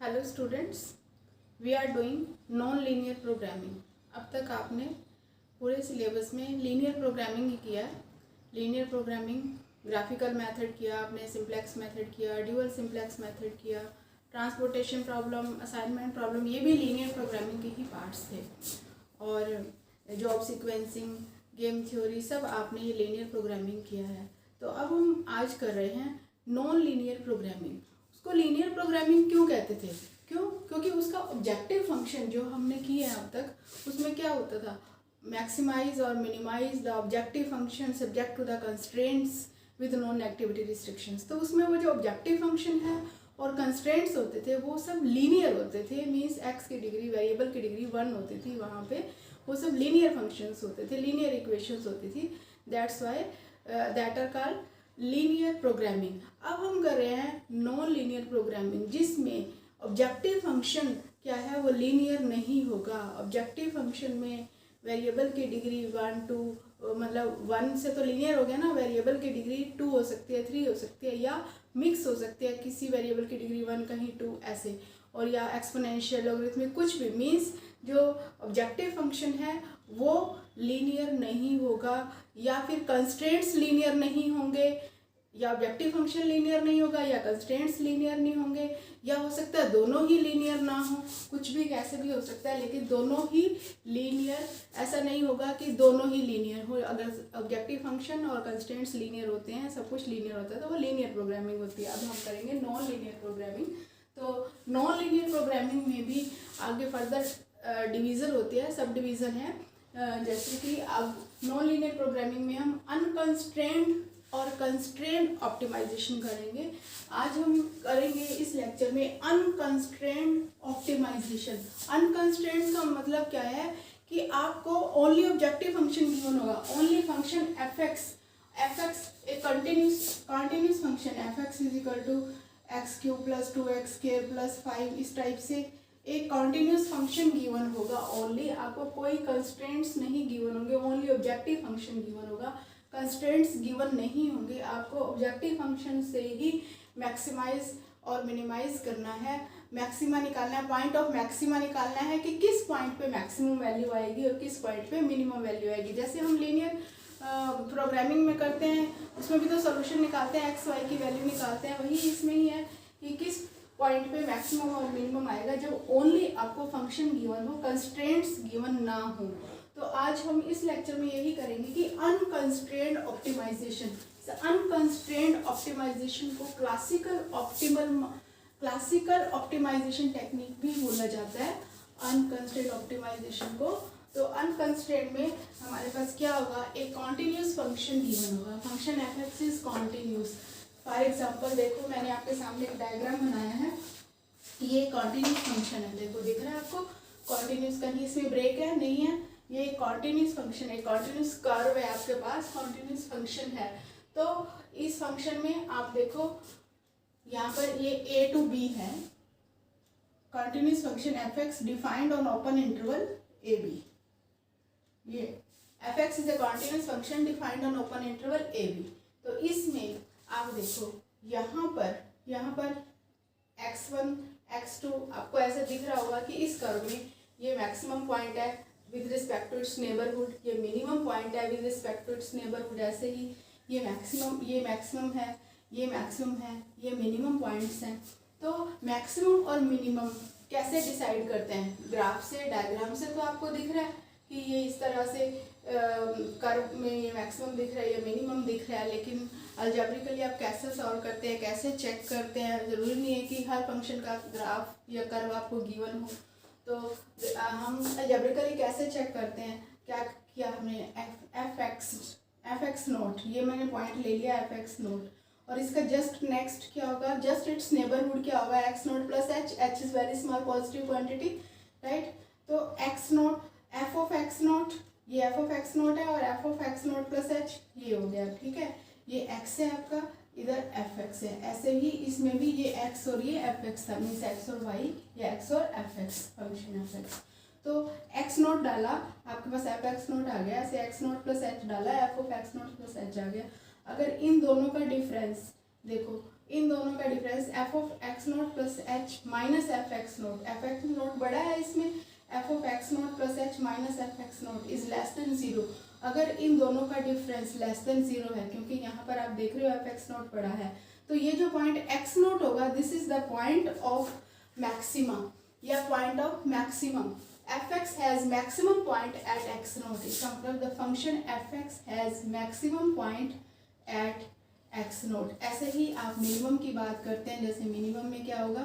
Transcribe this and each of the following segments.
Hello students, we are doing non linear programming. अब तक आपने पूरे सिलेबस में लीनियर प्रोग्रामिंग ही किया है। लीनियर प्रोग्रामिंग ग्राफिकल मेथड किया आपने, सिंप्लेक्स मेथड किया, ड्यूअल सिंप्लेक्स मेथड किया, ट्रांसपोर्टेशन प्रॉब्लम, असाइनमेंट प्रॉब्लम, ये भी लीनियर प्रोग्रामिंग के ही पार्ट्स थे। और जॉब सीक्वेंसिंग, गेम थ्योरी, सब आपने ये लीनियर प्रोग्रामिंग किया है। तो अब हम आज कर रहे हैं नॉन लीनियर प्रोग्रामिंग। उसको लीनियर प्रोग्रामिंग क्यों कहते थे? क्योंकि उसका ऑब्जेक्टिव फंक्शन जो हमने किए हैं अब तक, उसमें क्या होता था, मैक्सिमाइज और minimise the objective function subject to the constraints with non activity restrictions. तो उसमें वो जो ऑब्जेक्टिव फंक्शन है और कंस्ट्रेंट्स होते थे वो सब लीनियर होते थे। मीन्स एक्स की डिग्री, वेरिएबल की डिग्री 1 होती थी, वहाँ पे वो सब लीनियर फंक्शंस होते थे, लीनियर इक्वेशंस होती थी। That's why that are called linear programming. अब हम कर रहे हैं नॉन लीनियर प्रोग्रामिंग, जिसमें ऑब्जेक्टिव फंक्शन क्या है, वो लीनियर नहीं होगा। ऑब्जेक्टिव फंक्शन में वेरिएबल की डिग्री 1 2, मतलब 1 से तो लीनियर हो गया ना, वेरिएबल की डिग्री 2 हो सकती है, 3 हो सकती है, या मिक्स हो सकती है, किसी वेरिएबल की डिग्री 1 कहीं 2 ऐसे, और या एक्सपोनेंशियल, लॉगरिथमिक, कुछ भी। मीन्स जो ऑब्जेक्टिव फंक्शन है वो लीनियर नहीं होगा, या फिर कंस्ट्रेंट्स लीनियर नहीं होंगे, या ऑब्जेक्टिव फंक्शन लीनियर नहीं होगा, या कंस्ट्रेंट्स लीनियर नहीं होंगे, या हो सकता है दोनों ही लीनियर ना हो, कुछ भी कैसे भी हो सकता है, लेकिन दोनों ही लीनियर ऐसा नहीं होगा कि दोनों ही लीनियर हो। अगर ऑब्जेक्टिव फंक्शन और कंस्ट्रेंट्स लीनियर होते हैं, सब कुछ लीनियर होता है, तो वो लीनियर प्रोग्रामिंग होती है। अब हम करेंगे नॉन लीनियर प्रोग्रामिंग। तो नॉन लीनियर प्रोग्रामिंग में भी आगे फर्दर डिवीज़न होती है, सब डिवीज़न है। जैसे कि अब नॉन लीनियर प्रोग्रामिंग में हम अनकंस्ट्रेंड और कंस्ट्रेंड ऑप्टिमाइजेशन करेंगे। आज हम करेंगे इस लेक्चर में अनकंस्ट्रेंड ऑप्टिमाइजेशन। अनकंस्ट्रेंड का मतलब क्या है कि आपको ओनली ऑब्जेक्टिव फंक्शन गिवन होगा, ओनली फंक्शन एफ एक्स एक continuous function, F X is equal to X cube plus 2x square plus 5, इस टाइप से एक कॉन्टिन्यूस फंक्शन गिवन होगा ओनली। आपको कोई कंस्ट्रेंट्स नहीं गिवन होंगे, ओनली ऑब्जेक्टिव फंक्शन गिवन होगा, कंस्ट्रेंट्स गिवन नहीं होंगे। आपको ऑब्जेक्टिव फंक्शन से ही मैक्सिमाइज और मिनिमाइज करना है, मैक्सिमा निकालना है, पॉइंट ऑफ मैक्सिमा निकालना है कि किस पॉइंट पे मैक्सिमम वैल्यू आएगी और किस पॉइंट पे मिनिमम वैल्यू आएगी। जैसे हम लीनियर प्रोग्रामिंग में करते हैं, उसमें भी तो सोल्यूशन निकालते हैं, एक्स वाई की वैल्यू निकालते हैं, वही इसमें ही है कि किस पॉइंट पे मैक्सिमम और मिनिमम आएगा, जब ओनली आपको फंक्शन गिवन हो, कंस्ट्रेंट्स गिवन ना हो। तो आज हम इस लेक्चर में यही करेंगे कि अनकंस्ट्रेंड ऑप्टिमाइजेशन। अनकंस्ट्रेंड ऑप्टिमाइजेशन को क्लासिकल ऑप्टिमाइजेशन टेक्निक भी बोला जाता है, अनकंस्ट्रेंड ऑप्टिमाइजेशन को। तो अनकंस्ट्रेंड में हमारे पास क्या होगा, एक कॉन्टिन्यूस फंक्शन गिवन होगा, function F X is continuous. For example देखो, मैंने आपके सामने एक डायग्राम बनाया है, ये कॉन्टिन्यूस फंक्शन है, देखो दिख रहा है आपको, कॉन्टिन्यूस, कहीं इसमें ब्रेक है नहीं है, ये कॉन्टिन्यूस फंक्शन है, कॉन्टिन्यूस कर्व है आपके पास, कॉन्टिन्यूस फंक्शन है। तो इस फंक्शन में आप देखो यहाँ पर ये a to b है, continuous function F X defined on open interval A B. ये F X is a continuous function defined on open interval A B. तो इसमें आप देखो यहाँ पर x1 x2 आपको ऐसे दिख रहा होगा कि इस कर्व में ये मैक्सिमम पॉइंट है with respect to its neighbourhood, ये मिनिमम पॉइंट है with respect to its neighbourhood. ऐसे ही ये मैक्सिमम है, ये मिनिमम पॉइंट्स हैं। तो मैक्सिमम और मिनिमम कैसे डिसाइड करते हैं, ग्राफ से, डायग्राम से तो आपको दिख रहा है कि ये इस तरह से कर्व में ये मैक्सिमम दिख रहा है, ये मिनिमम दिख रहा है, लेकिन अलजेब्रिकली आप कैसे सॉल्व करते हैं, कैसे चेक करते हैं, ज़रूरी नहीं है कि हर फंक्शन का ग्राफ या कर्व आपको गिवन हो। तो हम अलजेब्रिकली कैसे चेक करते हैं, क्या किया हमने, एफ एक्स नोट, ये मैंने पॉइंट ले लिया एफ एक्स नोट, और इसका जस्ट नेक्स्ट क्या होगा, जस्ट इट्स नेबरहुड क्या होगा, X naught plus H is very small positive quantity, right. तो X naught, F of X naught, ये एफ ऑफ एक्स नोट है, और F of X naught plus H ये हो गया, ठीक है। ये एक्स है आपका, इधर एफ एक्स है, ऐसे ही इसमें भी ये एक्स और ये एफ एक्स था, मीन्स एक्स और वाई, या एक्स और F X, function F X. तो एक्स नोट डाला, आपके पास एफ एक्स नोट आ गया, ऐसे एक्स नोट प्लस एच डाला, F of X naught plus H आ गया। अगर इन दोनों का डिफरेंस देखो, इन दोनों का difference F of X naught plus H minus F X naught, F X note बड़ा है इसमें, F of X naught plus H minus F X not is less than zero. अगर इन दोनों का डिफरेंस लेस देन जीरो है, क्योंकि यहाँ पर आप देख रहे हो एफ एक्स नोट बड़ा है, तो ये जो पॉइंट एक्स नोट होगा this is the point of maximum या point of maximum. fx has maximum point at x naught, इसका मतलब the function fx has maximum point at x naught। ऐसे ही आप मिनिमम की बात करते हैं, जैसे मिनिमम में क्या होगा,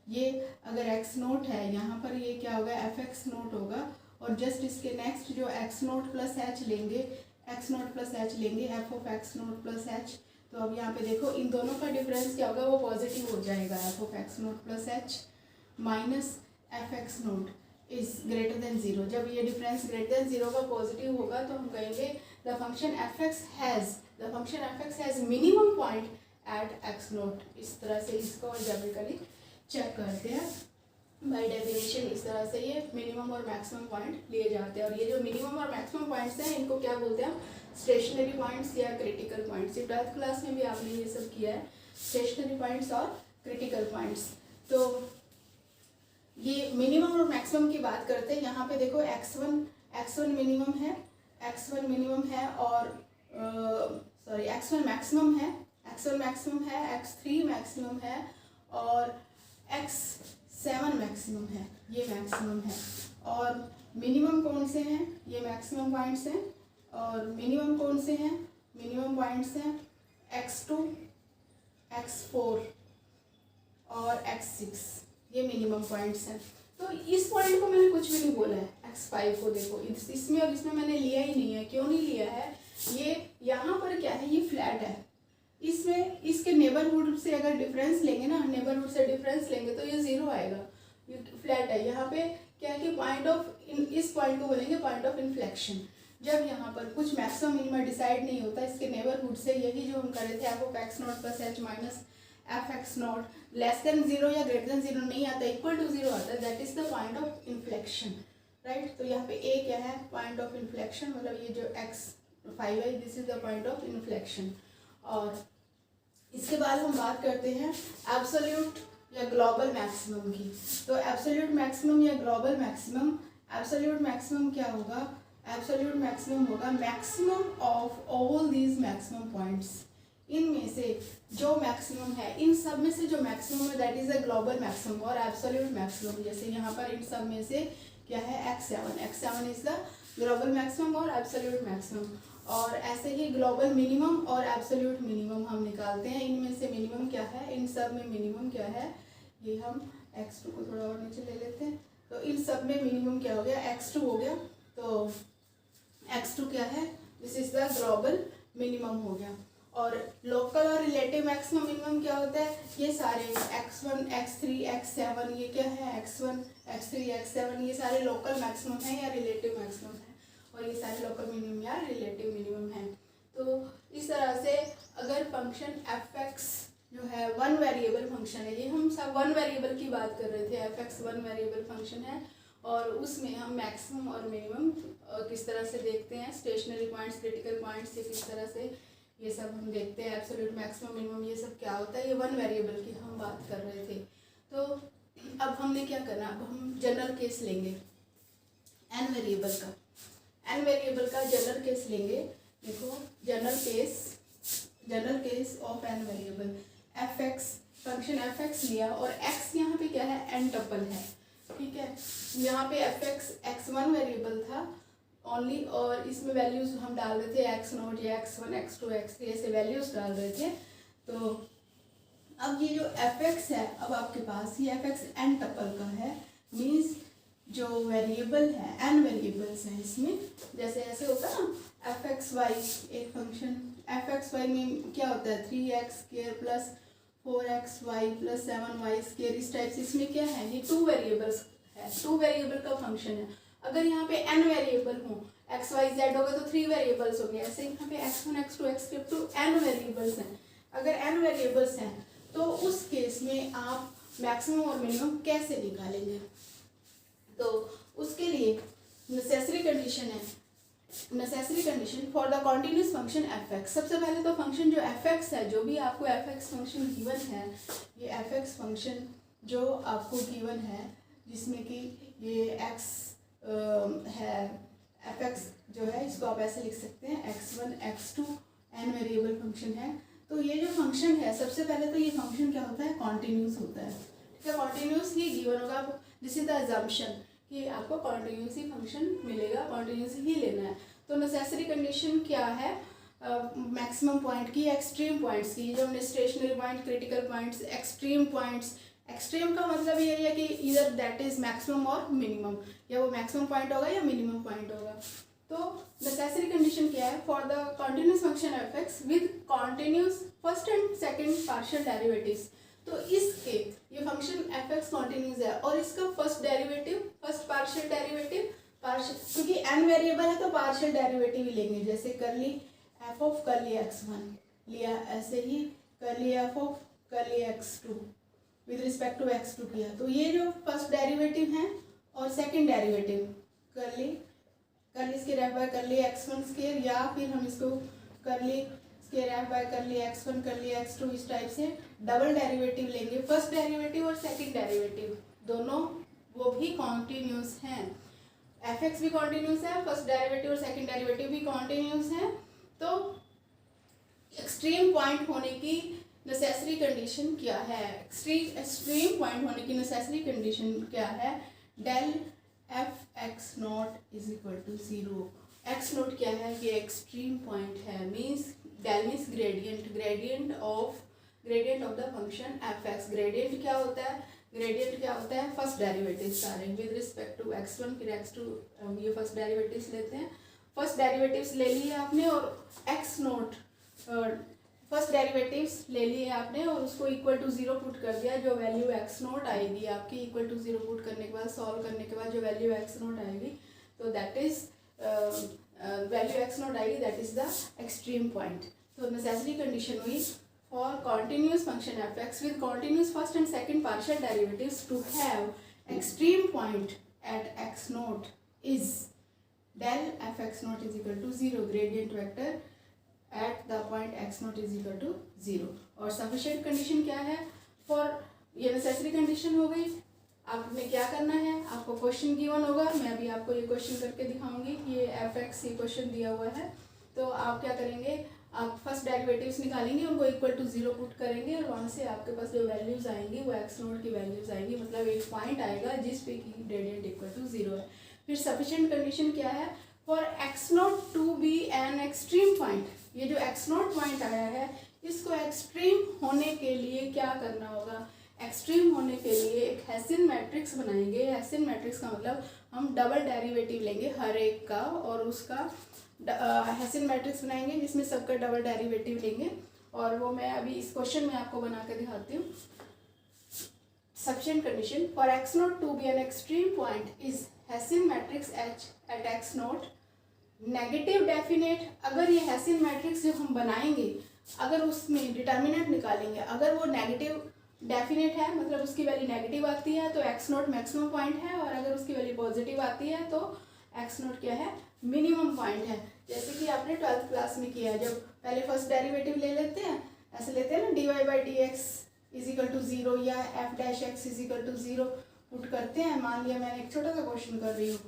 ये अगर x नोट है यहाँ पर ये क्या होगा fx नोट होगा, और जस्ट इसके नेक्स्ट जो x नोट प्लस एच लेंगे, x नोट प्लस एच लेंगे f of x not plus H. तो अब यहाँ पे देखो इन दोनों का डिफरेंस क्या होगा, वो पॉजिटिव हो जाएगा, f of x not plus H minus F X not is greater than zero. जब ये डिफरेंस ग्रेटर देन जीरो का पॉजिटिव होगा तो हम कहेंगे the function F X has minimum point at X not. इस तरह से इसको अलजेब्रिकली चेक करते हैं बाय डेफिनेशन। इस तरह से ये मिनिमम और मैक्सिमम पॉइंट लिए जाते हैं, और ये जो मिनिमम और मैक्सिमम पॉइंट्स हैं इनको क्या बोलते हैं, स्टेशनरी पॉइंट्स या क्रिटिकल पॉइंट्स। ये 12th क्लास में भी आपने ये सब किया है, स्टेशनरी पॉइंट्स और क्रिटिकल पॉइंट्स। तो ये मिनिमम और मैक्सिमम की बात करते हैं। यहाँ पे देखो x1 मिनिमम है, x1 मिनिमम है, और x1 मैक्सिमम है, x3 मैक्सिमम है, और x7 मैक्सिमम है, ये मैक्सिमम है। और मिनिमम कौन से हैं, ये मैक्सिमम पॉइंट्स हैं, और मिनिमम कौन से हैं, मिनिमम पॉइंट्स हैं x2, x4 और x6, ये मिनिमम पॉइंट्स हैं। तो इस पॉइंट को मैंने कुछ भी नहीं बोला है, x5 को देखो इसमें और इसमें मैंने लिया ही नहीं है। क्यों नहीं लिया है, ये यहाँ पर क्या है, ये फ्लैट है, इसमें इसके नेबरहुड से अगर डिफरेंस लेंगे ना, नेबरहुड से डिफरेंस लेंगे तो ये जीरो आएगा, ये फ्लैट है। यहाँ पे क्या है कि पॉइंट ऑफ इस पॉइंट को बोलेंगे पॉइंट ऑफ इन्फ्लेक्शन। जब यहाँ पर कुछ मैक्सिमम मिनिमम डिसाइड नहीं होता इसके नेबरहुड से, यही जो हम कर रहे थे F of x not plus H minus F X not less than zero या ग्रेटर देन जीरो नहीं आता, इक्वल टू जीरो आता है, that is the point of inflection, right. तो यहाँ पे ए क्या है, पॉइंट ऑफ इन्फ्लेक्शन, मतलब ये जो x5 है this is the point of inflection. और इसके बाद हम बात करते हैं एब्सोल्यूट या ग्लोबल मैक्सिमम की। तो एब्सोल्यूट मैक्सिमम या ग्लोबल मैक्सिमम, एब्सोल्यूट मैक्सिमम क्या होगा, एब्सोल्यूट मैक्सिमम होगा maximum of all these maximum points. इनमें से जो मैक्सिमम है, इन सब में से जो मैक्सिमम है that is a global maximum और एब्सोल्यूट मैक्सिमम। जैसे यहाँ पर इन सब में से क्या है, x7 is the global maximum और एब्सोल्यूट मैक्सिमम। और ऐसे ही ग्लोबल मिनिमम और एब्सोल्यूट मिनिमम हम निकालते हैं। इनमें से मिनिमम क्या है, इन सब में मिनिमम क्या है, ये हम x2 को थोड़ा और नीचे ले लेते हैं। तो इन सब में मिनिमम क्या हो गया, x2 हो गया। तो x2 क्या है, this is the global minimum हो गया। और लोकल और रिलेटिव मैक्सिमम मिनिमम क्या होता है, ये सारे x1, x3, x7 ये क्या है, x1, x3, x7 ये सारे लोकल मैक्सिमम है या रिलेटिव मैक्सिमम है, और ये सारे लोकल मिनिमम या रिलेटिव मिनिमम है। तो इस तरह से अगर फंक्शन fx जो है वन वेरिएबल फंक्शन है, ये हम सब वन वेरिएबल की बात कर रहे थे, fx वन वेरिएबल फंक्शन है, और उसमें हम मैक्सिमम और मिनिमम किस तरह से देखते हैं, स्टेशनरी पॉइंट्स, क्रिटिकल पॉइंट्स, ये किस तरह से ये सब हम देखते हैं, एब्सोल्यूट मैक्सिमम मिनिमम ये सब क्या होता है, ये वन वेरिएबल की हम बात कर रहे थे। तो अब हमने क्या करना, अब हम जनरल केस लेंगे एन वेरिएबल का, एन वेरिएबल का जनरल केस लेंगे। देखो general case of N variable, F X function F X लिया और एक्स यहाँ पे क्या है, एन टपल है, ठीक है। यहाँ पे एफ एक्स x1 वेरिएबल था ओनली, और इसमें वैल्यूज हम डाल रहे थे x0 या x1, x2, x3 ऐसे वैल्यूज डाल रहे थे। तो अब ये जो fx है, अब आपके पास ये fx n टपल का है, मीन्स जो वेरिएबल है n वेरिएबल्स हैं इसमें, जैसे ऐसे होता है ना fxy एक फंक्शन, fxy में क्या होता है 3x² plus 4xy plus 7y², इस टाइप से इसमें क्या है, ये टू वेरिएबल्स है, टू वेरिएबल का फंक्शन है। अगर यहाँ पे n वेरिएबल हो, x y z होगा तो 3 वेरिएबल्स हो गए, ऐसे यहाँ पे x1, x2, x3 to n variables हैं। अगर n वेरिएबल्स हैं तो उस केस में आप मैक्सिमम और मिनिमम कैसे निकालेंगे, तो उसके लिए नेसेसरी कंडीशन है necessary condition for the continuous function F x. सबसे पहले तो फंक्शन जो एफ एक्स है, जो भी आपको एफ एक्स फंक्शन गिवन है, ये एफ एक्स फंक्शन जो आपको गिवन है जिसमें कि ये एक्स है, एफ एक्स जो है इसको आप ऐसे लिख सकते हैं x1 x2 n variable function है। तो ये जो फंक्शन है, सबसे पहले तो ये फंक्शन क्या होता है, कॉन्टिन्यूस होता है। ठीक है, कॉन्टिन्यूस ही गिवन होगा। दिस इज द अजम्पशन कि आपको कॉन्टिन्यूस ही फंक्शन मिलेगा, कॉन्टिन्यूस ही लेना है। तो नेसेसरी कंडीशन क्या है, मैक्सिमम पॉइंट की, एक्सट्रीम पॉइंट्स की। जो हमने stationary point, critical points, extreme points, extreme का मतलब ये है कि इधर दैट इज मैक्सिमम और मिनिमम, या वो मैक्सिमम पॉइंट होगा या मिनिमम पॉइंट होगा। तो नेसेसरी कंडीशन क्या है, for the continuous function F x with continuous first and second partial derivatives. तो इसके ये फंक्शन एफ एक्स कॉन्टिन्यूस है और इसका first derivative, first partial derivative, partial, क्योंकि एन वेरिएबल है तो पार्शियल डेरिवेटिव ही लेंगे। जैसे करली एफ ऑफ करली x1 लिया, ऐसे ही करली एफ ऑफ करली x2 with respect to x2 किया। तो ये जो फर्स्ट डेरिवेटिव है और सेकंड डेरिवेटिव करली स्क्वायर एफ बाय करली x1 स्क्वायर, या फिर हम इसको करली स्क्वायर एफ बाय करली x1 करली x2 इस टाइप से डबल डेरिवेटिव लेंगे। फर्स्ट डेरिवेटिव और सेकंड डेरिवेटिव दोनों वो भी कॉन्टिन्यूस हैं। एफ एक्स भी कॉन्टिन्यूस है, फर्स्ट डेरिवेटिव और सेकंड डेरिवेटिव भी कॉन्टिन्यूस है। तो एक्सट्रीम पॉइंट होने की नेसेसरी कंडीशन क्या है, एक्सट्रीम पॉइंट होने की नेसेसरी कंडीशन क्या है, del F X not is equal to 0। X not क्या है, ये एक्सट्रीम पॉइंट है, means del means gradient of the function F X. Gradient क्या होता है, फर्स्ट डेरिवेटिव सारे विद रिस्पेक्ट टू x1 फिर x2, ये फर्स्ट डेरिवेटिव्स लेते हैं। फर्स्ट डेरिवेटिव्स ले लिए आपने और x नोट फर्स्ट डेरिवेटिव्स ले लिए आपने और उसको इक्वल टू 0 पुट कर दिया। जो वैल्यू x नोट आएगी आपकी इक्वल टू 0 पुट करने के बाद, सॉल्व करने के बाद जो वैल्यू x नोट आएगी, तो that is value x naught आएगी, that is the extreme point. तो नेसेसरी कंडीशन हुई for continuous function f x with continuous first and second partial derivatives to have extreme point at x naught is del f x naught is equal to 0, gradient vector at the point x naught is equal to 0। और sufficient condition क्या है, for ये necessary condition हो गई। आपने क्या करना है, आपको क्वेश्चन गिवन होगा, मैं अभी आपको ये क्वेश्चन करके दिखाऊंगी। ये एफ एक्स ये क्वेश्चन दिया हुआ है, तो आप क्या करेंगे, आप फर्स्ट डेरिवेटिव्स निकालेंगे, उनको इक्वल टू 0 पुट करेंगे और वहाँ से आपके पास जो वैल्यूज़ आएंगी वो एक्स नोट की वैल्यूज़ आएंगी, मतलब एक पॉइंट आएगा जिस पे की ग्रेडियंट इक्वल टू 0 है। फिर सफिशिएंट कंडीशन क्या है, for X not to be an extreme point. ये जो एक्स नोट पॉइंट आया है, इसको एक्सट्रीम होने के लिए क्या करना होगा, एक्सट्रीम होने के लिए एक हेसियन मैट्रिक्स बनाएंगे। हेसियन मैट्रिक्स का मतलब हम डबल डेरिवेटिव लेंगे हर एक का और उसका हेसियन मैट्रिक्स बनाएंगे जिसमें सबका डबल डेरिवेटिव लेंगे। और वो मैं अभी इस क्वेश्चन में आपको बना कर दिखाती हूँ। Sufficient condition for X not to be an extreme point is Hessian matrix H at X not negative definite. अगर ये हेसियन मैट्रिक्स जो हम बनाएंगे, अगर उसमें डिटर्मिनेंट निकालेंगे, अगर वो नेगेटिव डेफिनेट है, मतलब उसकी वैल्यू नेगेटिव आती है तो एक्स नोट मैक्सिमम पॉइंट है, और अगर उसकी वैल्यू पॉजिटिव आती है तो एक्स नोट क्या है, मिनिमम पॉइंट है। जैसे कि आपने 12th क्लास में किया है, जब पहले फर्स्ट डेरिवेटिव ले लेते हैं, ऐसे लेते हैं ना, dy by D X is equal to 0 या f dash X is equal to 0 put करते हैं। मान लिया मैंने एक छोटा सा क्वेश्चन कर रही हूँ,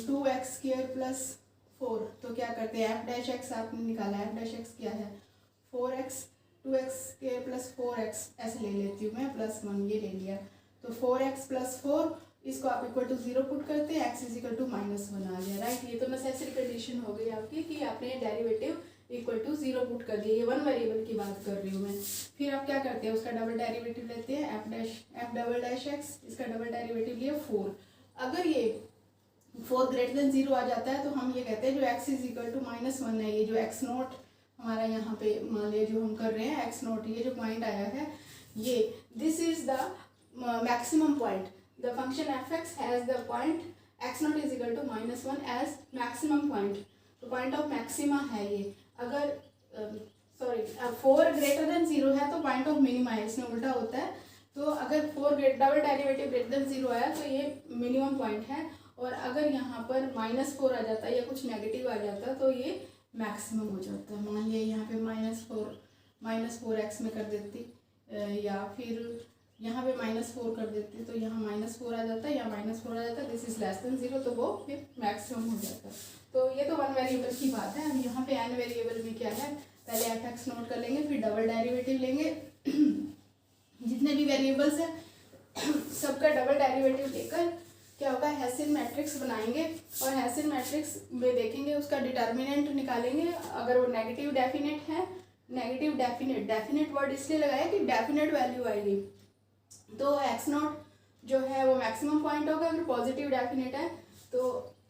2x स्क्वायर प्लस 4, तो क्या करते हैं, f डैश एक्स आपने निकाला, f डैश एक्स क्या है 4x, 2x square plus 4x ऐसे ले लेती हूँ मैं, प्लस 1 ये ले लिया, तो 4x प्लस 4 इसको आप इक्वल टू 0 पुट करते हैं, x इज इक्वल टू -1 आ गया, राइट। ये तो नेसेसरी कंडीशन हो गई आपकी कि आपने डेरिवेटिव इक्वल टू 0 पुट कर दिया। ये वन वेरिएबल की बात कर रही हूँ मैं। फिर आप क्या करते हैं, उसका डबल डेरिवेटिव लेते हैं, f डबल डैश एक्स, इसका डबल डेरिवेटिव लिया 4। अगर ये 4 ग्रेटर देन 0 आ जाता है तो हम ये कहते हैं जो x इज इक्वल टू -1 है, ये जो x नोट हमारा यहाँ पे मान लिया जो हम कर रहे हैं x नोट, ये जो पॉइंट आया है, ये this is the maximum point. The function f(x) has the point x naught is equal to -1 as maximum point। तो point of maxima है ये। अगर 4 greater than 0 है तो point of minima है, इसमें उल्टा होता है। तो अगर 4 डबल डेरिवेटिव ग्रेटर देन 0 आया तो ये मिनिमम पॉइंट है, और अगर यहाँ पर -4 आ जाता या कुछ नेगेटिव आ जाता तो ये मैक्सिमम हो जाता। मान लिया यहाँ पे -4 में कर देती या फिर यहाँ पे -4 कर देती तो यहाँ -4 आ जाता या -4 आ जाता, दिस इज लेस देन 0, तो वो फिर मैक्सिमम हो जाता। तो ये तो वन वेरिएबल की बात है। अब यहाँ पे n वेरिएबल में क्या है, पहले f(x) नोट कर लेंगे, फिर डबल डेरिवेटिव लेंगे। जितने भी वेरिएबल्स हैं सबका डबल डेरिवेटिव लेकर क्या होगा, हेसियन मैट्रिक्स बनाएंगे और हेसियन मैट्रिक्स में देखेंगे उसका डिटर्मिनेंट निकालेंगे। अगर वो नेगेटिव डेफिनेट है, नेगेटिव डेफिनेट वर्ड इसलिए लगाया कि डेफिनेट वैल्यू आएगी, तो x0 जो है वो मैक्सिमम पॉइंट होगा। अगर पॉजिटिव डेफिनेट है तो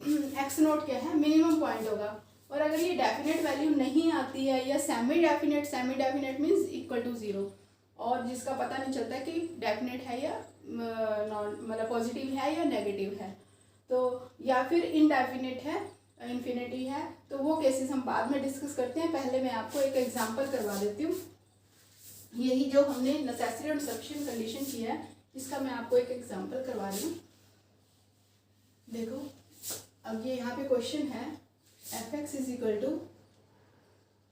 x0 क्या है, मिनिमम पॉइंट होगा। और अगर ये डेफिनेट वैल्यू नहीं आती है या semi definite means equal to 0, और जिसका पता नहीं चलता कि डेफिनेट है या मतलब पॉजिटिव है या नेगेटिव है, तो या फिर इनडेफिनेट है, इन्फिनिटी है, तो वो केसेस हम बाद में डिस्कस करते हैं। पहले मैं आपको एक एग्जांपल करवा देती हूँ। यही जो हमने नेसेसरी और सफिशिएंट कंडीशन किया है, इसका मैं आपको एक एग्जांपल करवा रही हूँ। देखो, अब ये यहाँ पे क्वेश्चन है f(x) is equal to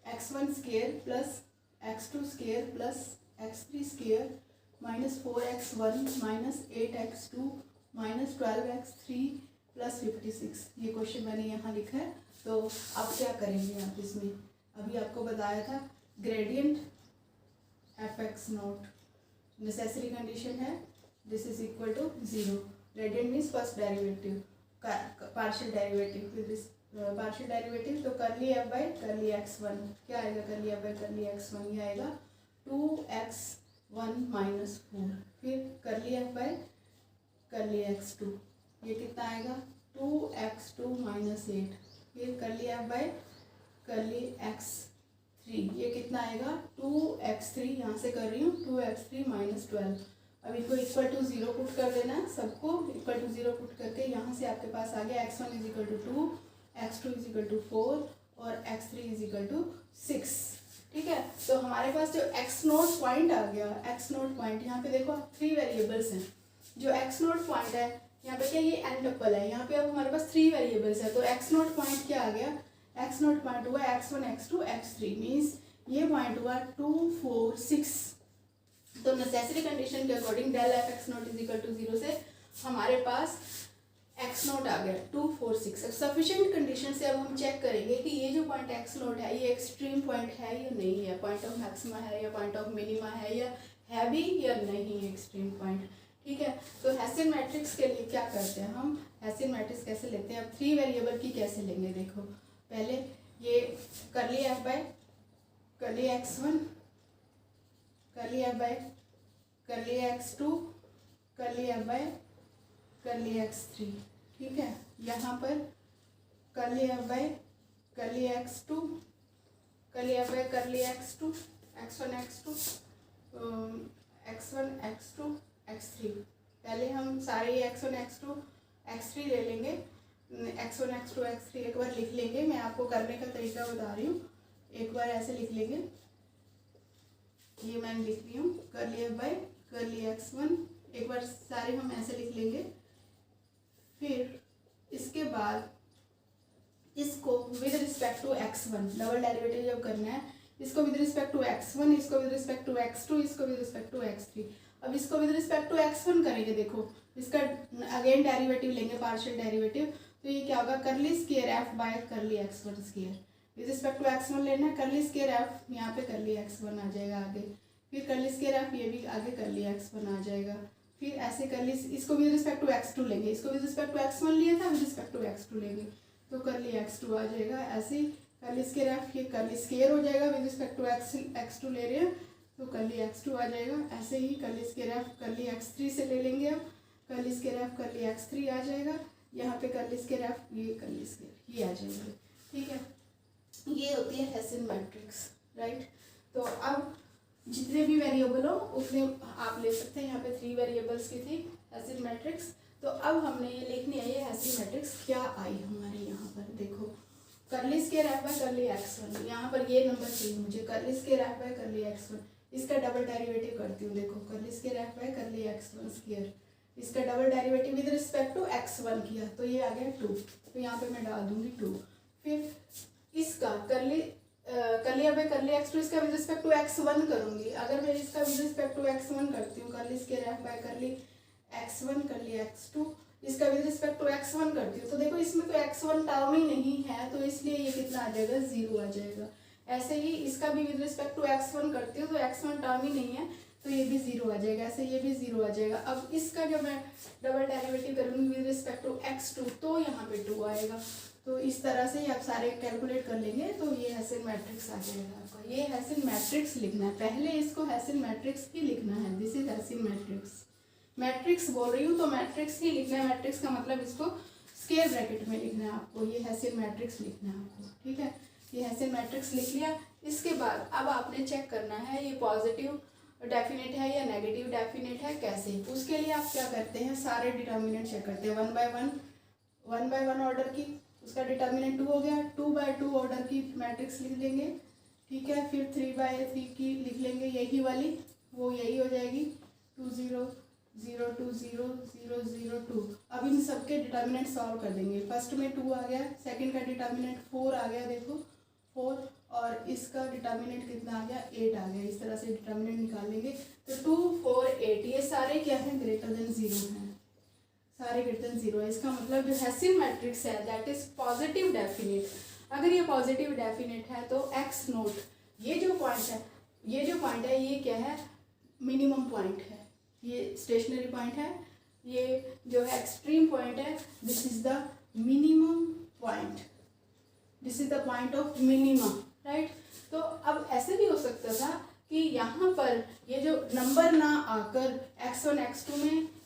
x1 square plus x2 square plus x3 square minus 4x1 minus 8x2 minus 12x3 plus 56। ये क्वेश्चन मैंने यहाँ लिखा है। तो आप क्या करेंगे, आप इसमें अभी आपको बताया था gradient f(x) naught, necessary condition है this is equal to 0, gradient means first derivative, partial derivative, partial derivative, तो करली f बाई करली x1 क्या आएगा, करली f बाई करली x1 ये आएगा 2x1 माइनस 4, फिर करली f बाई करली x2 ये कितना आएगा 2x2 माइनस 8, फिर करली f बाई करली x3 ये कितना आएगा 2x3, यहाँ से कर रही हूँ 2x3 माइनस 12। अब इनको इक्वल टू 0 पुट कर देना है, सबको इक्वल टू 0 पुट करके यहाँ से आपके पास आ गया x1 is equal to 2, x2 is equal to 4 और x3 इज इक्वल टू 6। ठीक है, तो हमारे पास जो x0 पॉइंट आ गया, x0 पॉइंट यहाँ पे देखो 3 वेरिएबल्स हैं। जो x0 पॉइंट है यहाँ पे क्या, ये n टप्पल है, यहाँ पे अब हमारे पास 3 वेरिएबल्स है, तो x0 पॉइंट क्या आ गया, x0 पॉइंट हुआ x1 x2 x3 मीन्स ये पॉइंट हुआ 2 4 6। तो नेसेसरी कंडीशन के according del f(x0) is equal to 0 से हमारे पास x0 आ गया 2 4 6। सफिशिएंट कंडीशन से अब हम चेक करेंगे कि ये जो पॉइंट x0 है ये एक्सट्रीम पॉइंट है या नहीं है, पॉइंट ऑफ मैक्सिमा है या पॉइंट ऑफ मिनिमा है या है भी या नहीं एक्सट्रीम पॉइंट। ठीक है, तो हेसियन मैट्रिक्स के लिए क्या करते हैं हम, हेसियन मैट्रिक्स कैसे लेते हैं, अब 3 वेरिएबल की कैसे लेंगे। देखो पहले ये करली f बाय करली x1, करली f बाय करली x2, करली f बाय करली x3। ठीक है, यहाँ पर करली f बाय करली x2, करली f बाय करली x2, x1 x2, x1 x2 x3। पहले हम सारे x1 x2 x3 ले लेंगे, x1 x2 x3 एक बार लिख लेंगे। मैं आपको करने का तरीका बता रही हूँ, एक बार ऐसे लिख लेंगे, ये मैंने लिख ली हूँ करली f बाय करली x1, एक बार सारे हम ऐसे लिख लेंगे। फिर इसके बाद इसको with respect to x1 double derivative जब करना है, इसको विद रिस्पेक्ट टू x1, इसको विद रिस्पेक्ट टू x2, इसको विद रिस्पेक्ट टू x3। अब इसको विद रिस्पेक्ट टू x1 करेंगे, देखो इसका अगेन डेरिवेटिव लेंगे, पार्शियल डेरिवेटिव, तो ये क्या होगा करली स्क्वायर f बाय करली x1 square. With respect to x1 लेना है, करली स्क्वायर f यहाँ पे करली x1 आ जाएगा आगे, फिर करली स्क्वायर f ये भी आगे करली x1 आ जाएगा, फिर ऐसे करली, इसको विद रिस्पेक्ट टू x2 लेंगे, इसको विद रिस्पेक्ट टू x1 लिया था, विद रिस्पेक्ट टू x2 लेंगे तो करली x2 आ जाएगा। ऐसे करली स्क्वायर f ये करली स्क्वायर हो जाएगा, विद रिस्पेक्ट टू x2 ले रहे हैं तो करली x2 आ जाएगा। ऐसे ही करली स्क्वायर f करली x3 से ले लेंगे, अब करली स्क्वायर f करली x3 आ जाएगा, यहाँ पे करली स्क्वायर f ये करली स्क्वायर ये आ जाएगा। ठीक है, ये होती है हेसियन मैट्रिक्स, राइट। तो अब जितने भी वेरिएबल हो उतने आप ले सकते हैं, यहाँ पे 3 वेरिएबल्स की थी हेसियन मैट्रिक्स। तो अब हमने ये लिखनी है, ये हेसियन मैट्रिक्स क्या आई हमारे यहाँ पर, देखो करली स्क्वायर f बाय करली x1, यहाँ पर ये नंबर चाहिए मुझे, करली स्क्वायर f बाय करली x1, इसका डबल डेरिवेटिव करती हूँ, देखो करली स्क्वायर f बाय करली x1 स्क्वायर, इसका double derivative with respect to x1 किया तो ये आ गया 2, तो यहाँ पे मैं डाल दूंगी 2। फिर इसका करली अब करली x2 इसका विद रिस्पेक्ट टू x1 करूँगी। अगर मैं इसका विद रिस्पेक्ट टू x1 करती हूँ, करली इसके रैप बाय करली x1 करली x2 इसका विद रिस्पेक्ट टू x1 करती हूँ, तो देखो इसमें तो x1 टर्म ही नहीं है, तो इसलिए ये कितना आ जाएगा, 0 आ जाएगा। ऐसे ही इसका भी विद रिस्पेक्ट टू x1 करती हूँ तो x1 टर्म ही नहीं है, तो ये भी 0 आ जाएगा। ऐसे ये भी 0 आ जाएगा। अब इसका जब मैं डबल डेरिवेटिव करूँगी विद रिस्पेक्ट टू x2 तो यहाँ पे 2 आएगा। तो इस तरह से आप सारे कैलकुलेट कर लेंगे तो ये हेसियन मैट्रिक्स आ जाएगा आपका। ये हेसियन मैट्रिक्स लिखना है, पहले इसको हेसियन मैट्रिक्स ही लिखना है। This is Hessian matrix. Matrix बोल रही हूँ तो मैट्रिक्स ही लिखना है। मैट्रिक्स का मतलब इसको स्क्वायर ब्रैकेट में लिखना है आपको। ये हेसियन मैट्रिक्स लिखना है आपको, ठीक है। ये हेसियन मैट्रिक्स लिख लिया। इसके बाद अब आपने चेक करना है ये पॉजिटिव डेफिनेट है या नेगेटिव डेफिनेट है, कैसे। उसके लिए आप क्या करते हैं, सारे डिटर्मिनेंट चेक करते हैं 1 बाय 1 ऑर्डर की। उसका डिटर्मिनेंट 2 हो गया, 2 बाय 2 ऑर्डर की मैट्रिक्स लिख लेंगे, ठीक है। फिर 3 बाय 3 की लिख लेंगे, यही वाली वो यही हो जाएगी 2 0 0 2 0 0 0 2। अब इन सब के डिटर्मिनेंट सॉल्व कर देंगे। फर्स्ट में 2 आ गया, सेकंड का डिटर्मिनेंट 4 आ गया, देखो 4, और इसका डिटर्मिनेंट कितना आ गया, 8 आ गया। इस तरह से डिटर्मिनेंट निकाल लेंगे। तो 2 4 8 ये सारे क्या हैं, ग्रेटर देन 0 हैं, सारे ग्रेटर देन 0 है। इसका मतलब जो हेसियन मैट्रिक्स है दैट इज पॉजिटिव डेफिनेट। अगर ये पॉजिटिव डेफिनेट है तो x नोट, ये जो पॉइंट है ये क्या है, मिनिमम पॉइंट है, ये स्टेशनरी पॉइंट है। ये जो है एक्सट्रीम पॉइंट है, this is the minimum point, this is the point of minimum, right. तो अब ऐसे भी हो सकता था कि यहाँ पर ये जो नंबर ना आकर x1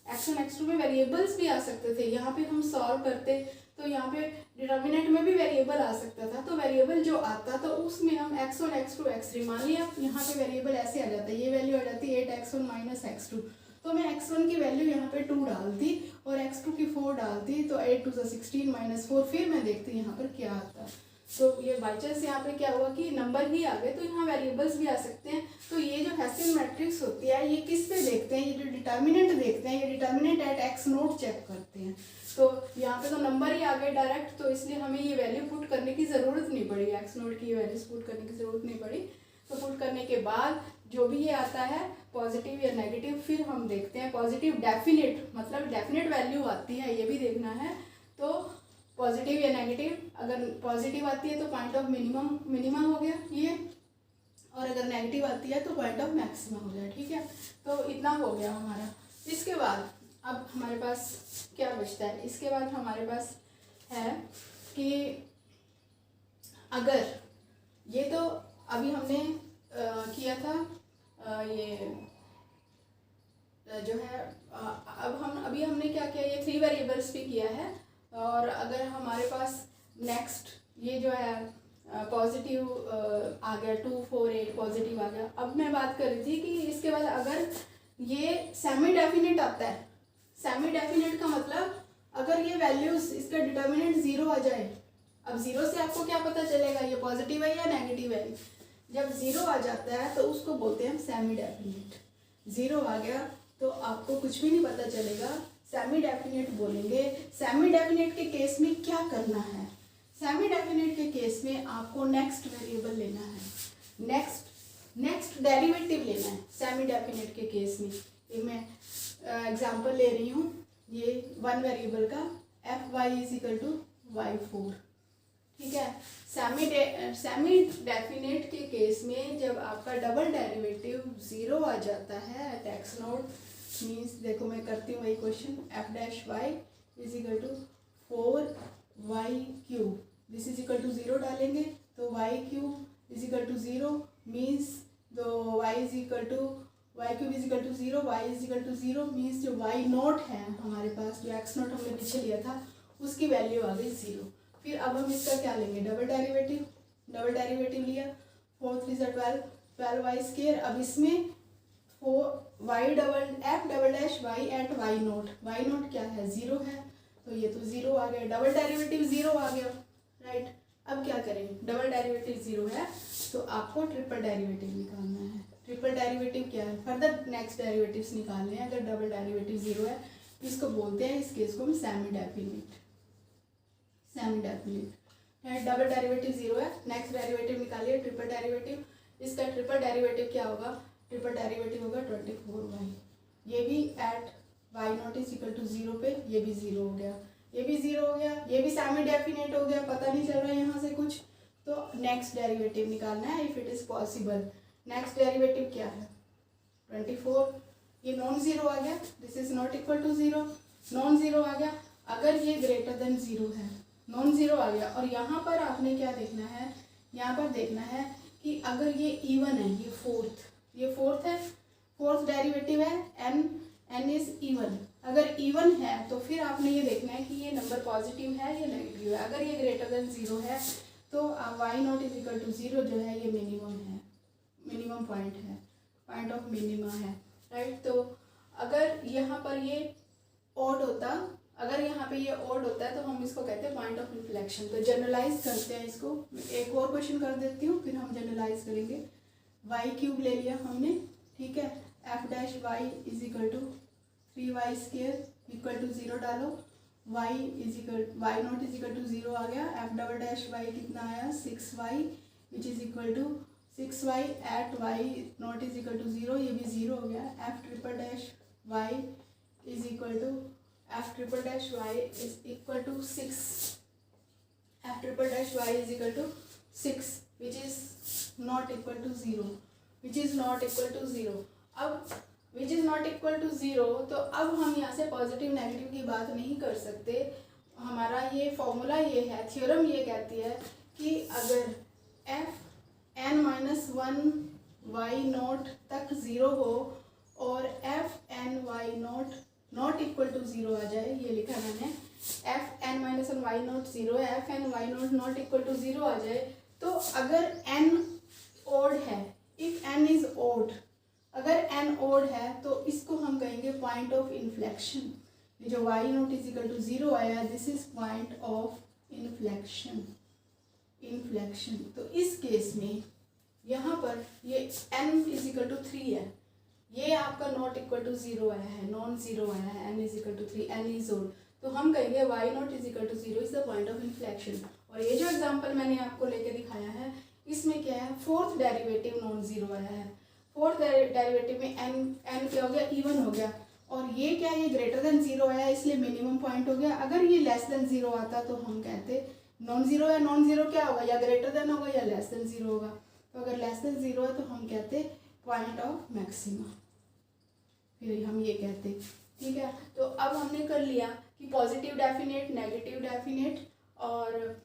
x2 में वेरिएबल्स भी आ सकते थे। यहाँ पे हम सॉल्व करते तो यहाँ पे डिटर्मिनेंट में भी वेरिएबल आ सकता था। तो वेरिएबल जो आता तो उसमें हम x1 x2 x3 मान लिया, यहाँ पे वेरिएबल ऐसे आ जाता है, ये वैल्यू आ जाती है 8x1 माइनस x2। तो मैं x1 की वैल्यू यहाँ पे 2 डालती और x2 की 4 डालती, तो 8 2 16 माइनस 4। फिर मैं देखती यहाँ पर क्या आता। तो ये बाई चांस यहाँ पे क्या हुआ कि नंबर ही आ गए, तो यहाँ वेरिएबल्स भी आ सकते हैं। तो ये जो हेसियन मैट्रिक्स होती है ये किस पे देखते हैं, ये जो डिटर्मिनेंट देखते हैं, ये determinant at x not check करते हैं। तो यहाँ पे तो नंबर ही आ गए डायरेक्ट, तो इसलिए हमें ये वैल्यू पुट करने की ज़रूरत नहीं पड़ी, x नोट की वैल्यूज पुट करने की ज़रूरत नहीं पड़ी। तो पुट करने के बाद जो भी ये आता है पॉजिटिव या नेगेटिव, फिर हम देखते हैं पॉजिटिव डेफिनेट, मतलब डेफिनेट वैल्यू आती है ये भी देखना है। तो पॉजिटिव या नेगेटिव, अगर पॉजिटिव आती है तो पॉइंट ऑफ मिनिमम हो गया ये, और अगर नेगेटिव आती है तो पॉइंट ऑफ मैक्सिमम हो गया, ठीक है। तो इतना हो गया हमारा। इसके बाद अब हमारे पास क्या बचता है, इसके बाद हमारे पास है कि अगर ये तो अभी हमने किया था ये जो है अभी हमने क्या किया, ये 3 वेरिएबल्स भी किया है। और अगर हमारे पास नेक्स्ट ये जो है पॉजिटिव आ गया 2 4 8 पॉजिटिव आ गया। अब मैं बात कर रही थी कि इसके बाद अगर ये सेमी डेफिनेट आता है, सेमी डेफिनेट का मतलब अगर ये वैल्यूज इसका डिटर्मिनेंट 0 आ जाए। अब 0 से आपको क्या पता चलेगा ये पॉजिटिव है या नेगेटिव है। जब 0 आ जाता है तो उसको बोलते हैं हम सेमी डेफिनेट। 0 आ गया तो आपको कुछ भी नहीं पता चलेगा, सेमी डेफिनेट बोलेंगे। सेमी डेफिनेट के केस में क्या करना है, सेमी डेफिनेट के केस में आपको नेक्स्ट वेरिएबल लेना है, नेक्स्ट डेरिवेटिव लेना है सेमी डेफिनेट के केस में। ये मैं एग्जांपल ले रही हूँ, ये 1 वेरिएबल का fy = y4, ठीक है। सेमी डेफिनेट के केस में जब आपका डबल डेरिवेटिव 0 आ जाता है एट x नोट, मीन्स देखो मैं करती हूँ वही question, f'(y) = 4y3, this is equal to 0 डालेंगे तो y3 = 0, मीन्स तो y3 = 0, y = 0, मीन्स जो y नोट है हमारे पास, जो x नोट हमने पीछे लिया था उसकी वैल्यू आ गई 0। फिर अब हम इसका क्या लेंगे, डबल डेरिवेटिव लिया, 4 3 12y²। अब इसमें f'(y) एट y नोट क्या है, 0 है, तो ये तो 0 आ गया, डबल डेरिवेटिव 0 आ गया, राइट। अब क्या करें, डबल डेरिवेटिव 0 है तो आपको ट्रिपल डेरिवेटिव निकालना है। ट्रिपल डेरिवेटिव क्या है, फर्दर नेक्स्ट डेरिवेटिव्स निकालने हैं। अगर डबल डेरिवेटिव 0 है इसको बोलते हैं, इस केस को हम सेमी डेफिनिट है। डबल डेरिवेटिव 0 है। नेक्स्ट डेरिवेटिव निकालिए, ट्रिपल डेरिवेटिव। इसका ट्रिपल डेरिवेटिव क्या होगा? ट्रिपल डेरिवेटिव होगा 24y। ये भी at y not is equal to 0 पे, ये भी 0 हो गया, ये भी 0 हो गया, ये भी सेमी डेफिनेट हो गया, पता नहीं चल रहा है यहाँ से कुछ। तो नेक्स्ट डेरिवेटिव निकालना है if it is possible. Next derivative क्या है? 24। ये नॉन ज़ीरो आ गया, this is not equal to 0, non zero आ गया। अगर ये ग्रेटर देन 0 है, नॉन ज़ीरो आ गया। और यहाँ पर आपने क्या देखना है? यहाँ पर देखना है कि अगर ये इवन है, ये फोर्थ है, फोर्थ डेरिवेटिव है, n इज इवन। अगर इवन है तो फिर आपने ये देखना है कि ये नंबर पॉजिटिव है या नेगेटिव है। अगर ये ग्रेटर देन 0 है तो y not is equal to 0 जो है ये मिनिमम है, मिनिमम पॉइंट है, पॉइंट ऑफ मिनिमा है, राइट। तो अगर यहाँ पर ये ऑड होता, अगर यहाँ पे ये ऑड होता है तो हम इसको कहते हैं पॉइंट ऑफ इन्फ्लेक्शन। तो जनरलाइज करते हैं इसको, एक और क्वेश्चन कर देती हूँ फिर हम जनरलाइज करेंगे। y³ ले लिया हमने, ठीक है। f dash y is equal to 3y square equal to 0 डालो, y not is equal to 0 आ गया। f डबल डैश y कितना आया? 6y which is equal to 6y at y not is equal to 0, ये भी 0 हो गया। f triple dash y is equal to f triple dash y is equal to 6, f triple dash y is equal to 6 which is not equal to 0, which is not equal to 0। अब which is not equal to 0, तो अब हम यहाँ से positive negative की बात नहीं कर सकते। हमारा ये फॉर्मूला ये है, थ्योरम ये कहती है कि अगर fn-1 y नॉट तक 0 हो और fn-y नॉट इक्वल टू 0 आ जाए, ये लिखा है मैंने, fn-1 y नॉट 0 है, fn-y नॉट इक्वल टू 0 आ जाए, तो अगर n ओड है, इफ n इज ओड, अगर n ओड है तो इसको हम कहेंगे पॉइंट ऑफ इन्फ्लेक्शन। ये जो y not is equal to 0 आया, this is point of inflection. तो इस केस में यहाँ पर ये n इज इक्वल टू 3 है, ये आपका नॉट इक्वल टू 0 आया है, नॉन 0 आया है, n is equal to 3, n is odd, तो हम कहेंगे y not is equal to 0 is the point of inflection. और ये जो एग्जांपल मैंने आपको लेके दिखाया है, इसमें क्या है? फोर्थ डेरिवेटिव नॉन 0 आया है। फोर्थ डेरिवेटिव में n क्या हो गया? इवन हो गया। और ये क्या है? ये ग्रेटर देन 0 आया, इसलिए मिनिमम पॉइंट हो गया। अगर ये लेस देन 0 आता तो हम कहते नॉन 0 है, नॉन 0 क्या होगा? या ग्रेटर देन होगा या लेस देन 0 होगा। तो अगर लेस देन 0 है तो हम कहते पॉइंट ऑफ मैक्सिमा, फिर हम ये कहते, ठीक है। तो अब हमने कर लिया कि पॉजिटिव डेफिनेट, नेगेटिव डेफिनेट और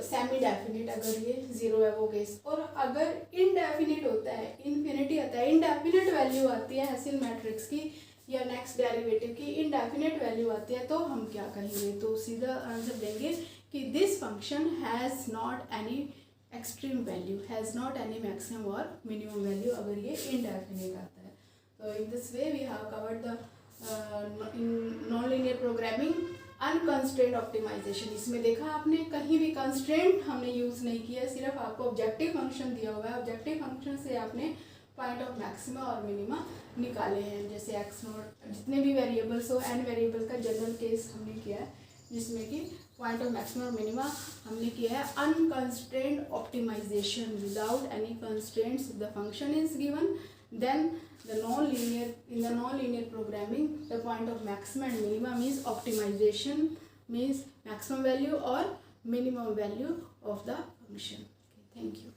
सेमी डेफिनेट, अगर ये 0 है वो केस। और अगर इनडेफिनेट होता है, इन्फिनिटी आता है, इनडेफिनेट वैल्यू आती है हेसियन मैट्रिक्स की या नेक्स्ट डेरिवेटिव की, इनडेफिनेट वैल्यू आती है, तो हम क्या कहेंगे? तो सीधा आंसर देंगे कि this function has not any extreme value, has not any maximum और मिनिमम वैल्यू, अगर ये इनडेफिनेट आता है। तो in this way we have covered the non linear programming unconstrained optimization. इसमें देखा आपने, कहीं भी कंस्ट्रेंट हमने यूज़ नहीं किया, सिर्फ आपको ऑब्जेक्टिव फंक्शन दिया हुआ है। ऑब्जेक्टिव फंक्शन से आपने पॉइंट ऑफ मैक्सिमा और मिनिमा निकाले हैं, जैसे एक्स नॉट, जितने भी वेरिएबल्स हो, n वेरिएबल्स का जनरल केस हमने किया है, जिसमें कि पॉइंट ऑफ मैक्सिमा और मिनिमा हमने किया है unconstrained optimization without any constraints. The function is given, then in the non-linear programming the point of maximum and minima means optimization, means maximum value or minimum value of the function. Okay, thank you.